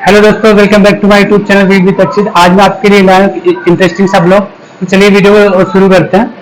Hello दोस्तों, welcome back to my YouTube channel वीड with Akshit. आज मैं आपके लिए लाया हूं इंटरेस्टिंग सा ब्लॉग। तो चलिए वीडियो शुरू करते हैं।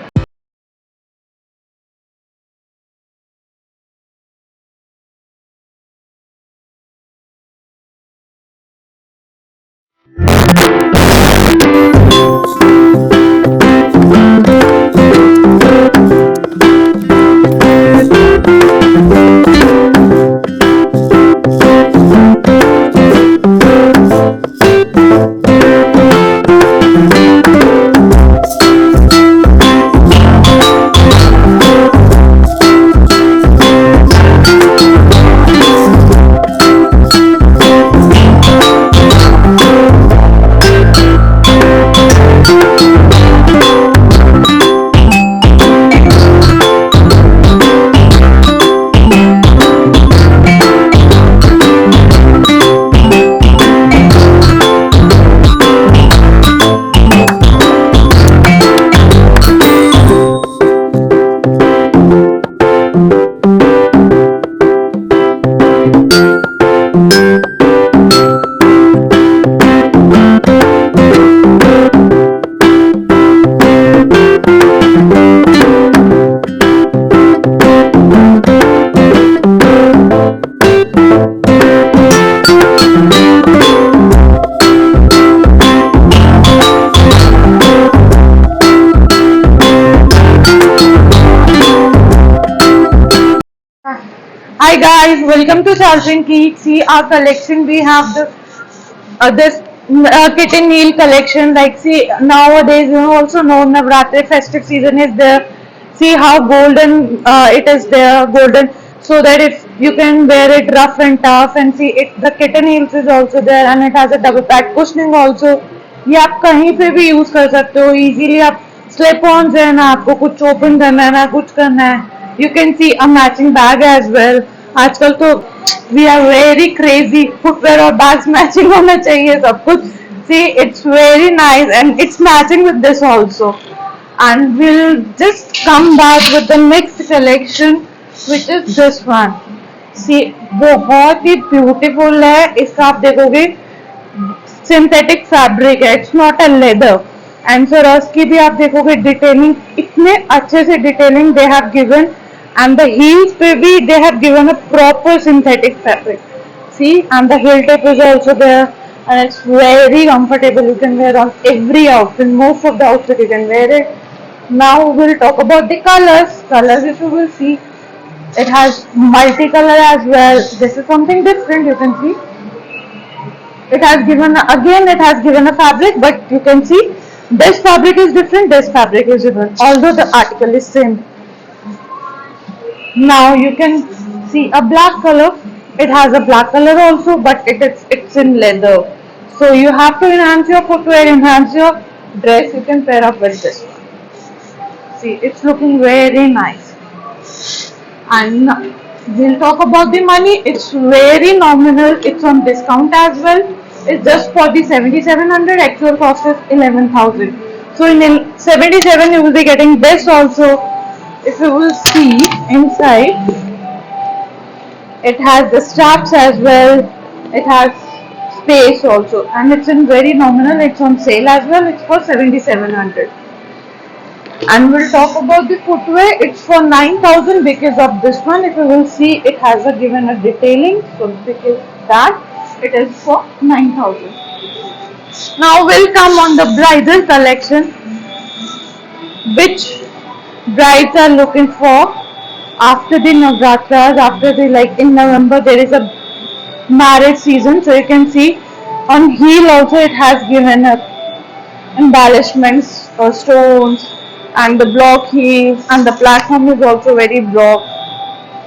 Hi guys, welcome to Charging Geek. See our collection. We have this kitten meal collection. Like see nowadays, you also know Navratri festive season is there. See how golden it is there, golden. So that if you can wear it rough and tough, and see it, the kitten heels is also there, and it has a double pad cushioning also. ये आप कहीं पे भी use कर सकते हो easily. आप slip on है ना, आपको कुछ ओपन करना है ना कुछ करना है, you can see a matching bag as well. आजकल तो we are very crazy, footwear और बैग्स मैचिंग होना चाहिए सब कुछ। See it's very nice and it's matching with this also. And will just come back with the next collection which is this one. See बहुत ही beautiful है, इसका आप देखोगे सिंथेटिक फैब्रिक है, it's not a leather. And sir की भी आप देखोगे डिटेलिंग, इतने अच्छे से detailing they have given. And the heels पे भी they have given a proper synthetic fabric. See, and the heel tape is also there, and it's very comfortable. You can wear on every outfit. Most of the outfit you can wear it. Now we'll talk about the colors. Colors, if you will see, it has multicolor as well. This is something different. You can see. It has given again. It has given a fabric, but you can see this fabric is different. This fabric is different. Although the article is same. Now you can see a black color. It has a black color also, but it's in leather. So you have to enhance your footwear, enhance your dress. You can pair up with this one. See, it's looking very nice. And we'll talk about the money. It's very nominal. It's on discount as well. It's just for the 7,700. Actual cost is 11,000. So in 77 you will be getting this also. If you will see inside, it has the straps as well, it has space also, and it's in very nominal. It's on sale as well. It's for 7,700. And we'll talk about the footwear. It's for 9,000 because of this one. If you will see, it has given a detailing, so because that it is for 9,000. Now we'll come on the bridal collection, which brides are looking for after the Navratras. After the, like in November there is a marriage season, so you can see on heel also it has given a embellishments or stones, and the block heels, and the platform is also very block.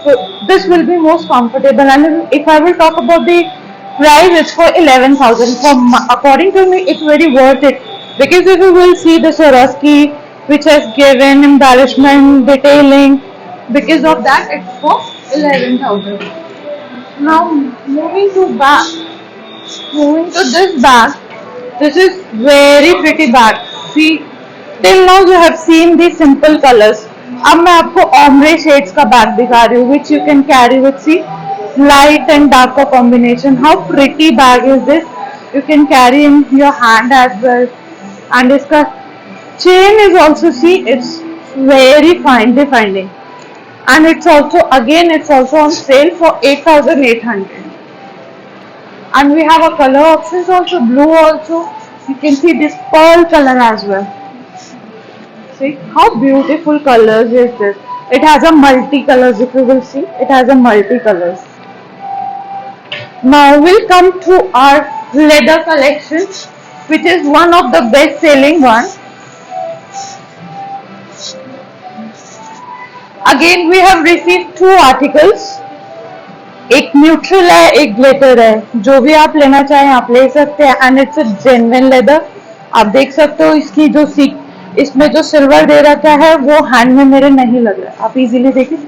So this will be most comfortable. And if I will talk about the price, it's for 11,000. For according to me, it's very worth it, because if you will see the Swarovski, which has given embellishment, detailing, because of that it's for 11,000. Now moving to this bag, this is very pretty bag. See, till now you have seen the simple colors. अब मैं आपको ombre shades का bag दिखा रही हूँ, which you can carry with, see, light and darker combination. How pretty bag is this? You can carry in your hand as well. And iska chain is also, see, it's very fine defining. And it's also, again, it's also on sale for 8,800. And we have a color options also, blue also. You can see this pearl color as well. See how beautiful colors is this. It has a multi-colors, if you will see. It has a multi-colors. Now we'll come to our leather collection, which is one of the best selling one. Again we have received two articles. एक neutral है, एक glitter है. जो भी आप लेना चाहें आप ले सकते हैं. And it's a genuine leather. आप देख सकते हो इसकी जो इसमें जो सिल्वर दे रखा है वो हैंड में मेरे नहीं लग रहा है. आप इजीली देखिए,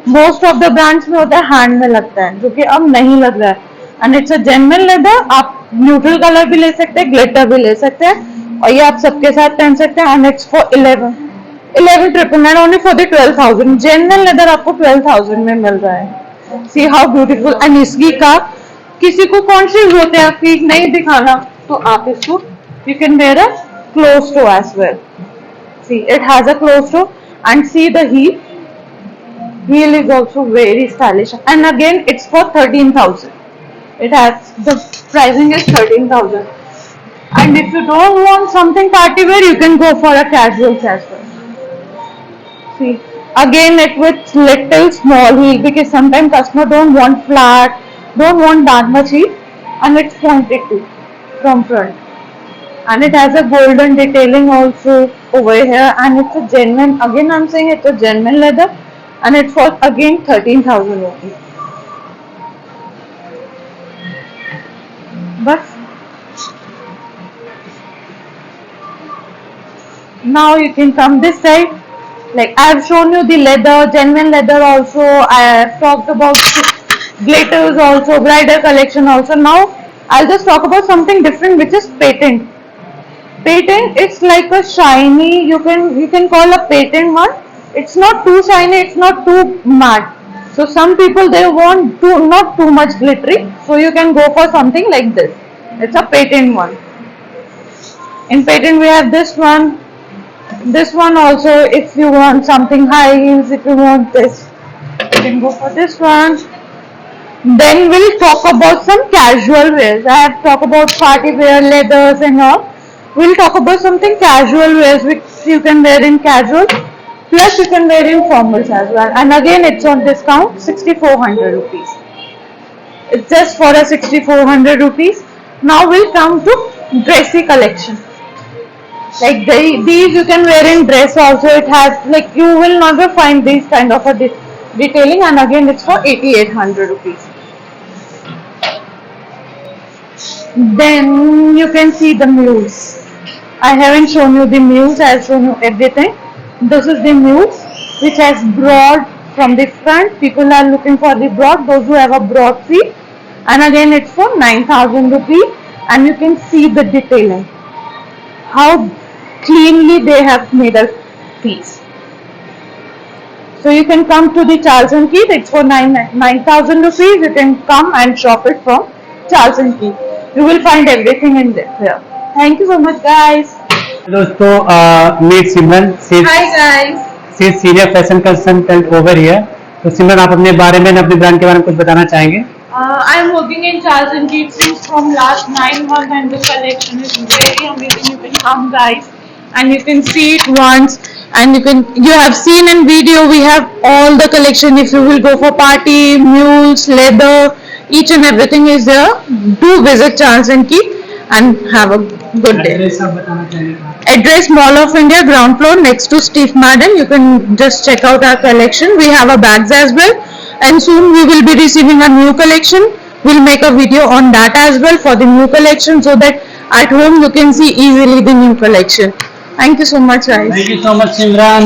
मोस्ट ऑफ द ब्रांड्स में होता है हैंड में लगता है, जो कि अब नहीं लग रहा है. And it's a genuine leather. आप न्यूट्रल कलर भी ले सकते हैं, ग्लिटर भी ले सकते हैं, और ये आप सबके साथ पहन सकते हैं. And it's for 11,999 only for the 12,000. Genuine leather आपको 12,000 में मिल रहा है. See how beautiful. And इसकी का किसी को कॉन्शियस होते हैं आपकी नहीं दिखाना, तो आप इसको you can wear a closed toe as well. See, it has a closed toe. And see the heel. Heel is also very stylish. And again, it's for 13,000. It has, the pricing is 13,000. And if you don't want something party wear, you can go for a casuals as well. See. Again, it with little small heel, because sometimes customer don't want flat, don't want that much heel, and it's pointed too from front. And it has a golden detailing also over here, and it's a genuine. Again, I'm saying it's a genuine leather, and it's for again 13,000 rupees. But now you can come this side. Like I have shown you the leather, genuine leather also. I have talked about glitters also, bridal collection also. Now I'll just talk about something different, which is patent. Patent, it's like a shiny. You can call a patent one. It's not too shiny. It's not too matte. So some people they want not too much glittery. So you can go for something like this. It's a patent one. In patent we have this one. This one also, if you want something high heels, if you want this, you can go for this one. Then we'll talk about some casual wears. I have talked about party wear, leathers and all. We'll talk about something casual wears which you can wear in casual, plus you can wear in formals as well. And again, it's on discount, 6,400 rupees. It's just for a 6,400 rupees. Now we'll come to dressy collection. Like these you can wear in dress also. It has, like, you will never find this kind of a detailing, and again it's for 8,800 rupees. Then you can see the mules. I haven't shown you the mules. I have shown you everything. This is the mules, which has broad from the front. People are looking for the broad, those who have a broad feet. And again it's for 9,000 rupees, and you can see the detailing. How cleanly they have made a piece. So you can come to the Charles & Keith. It's for 9,000 rupees. You can come and shop it from Charles & Keith. You will find everything in there. Here. Thank you so much, guys. दोस्तों, meet Simran. Hi guys. She is senior fashion consultant over here. तो सिमरन, आप अपने बारे में अपने brand के बारे में कुछ बताना चाहेंगे? I am working in Charles & Keith since from last 9 months, and the collection is very amazing. You can come, guys, and you can see it once. And you have seen in video, we have all the collection. If you will go for party, mules, leather, each and everything is there. Do visit Charles & Keith and have a good day. Address आप बताना चाहेंगे? Address Mall of India, ground floor, next to Steve Madden. You can just check out our collection. We have our bags as well, and soon we will be receiving a new collection. We'll make a video on that as well for the new collection, so that at home you can see easily the new collection. Thank you so much, guys. Thank you so much, Simran.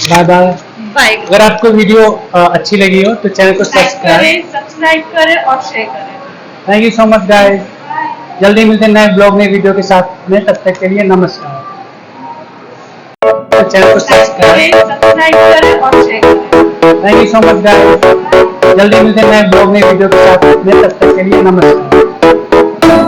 Bye bye. Bye. अगर आपको video अच्छी लगी हो तो channel को subscribe करें और share करें. Thank you so much guys. जल्दी मिलते हैं नए ब्लॉग नए वीडियो के साथ में. तब तक के लिए नमस्कार. चैनल को सब्सक्राइब करें और शेयर करें. Thank you so much guys. जल्दी मिलते हैं नए ब्लॉग में वीडियो के साथ। तब तक के लिए नमस्कार।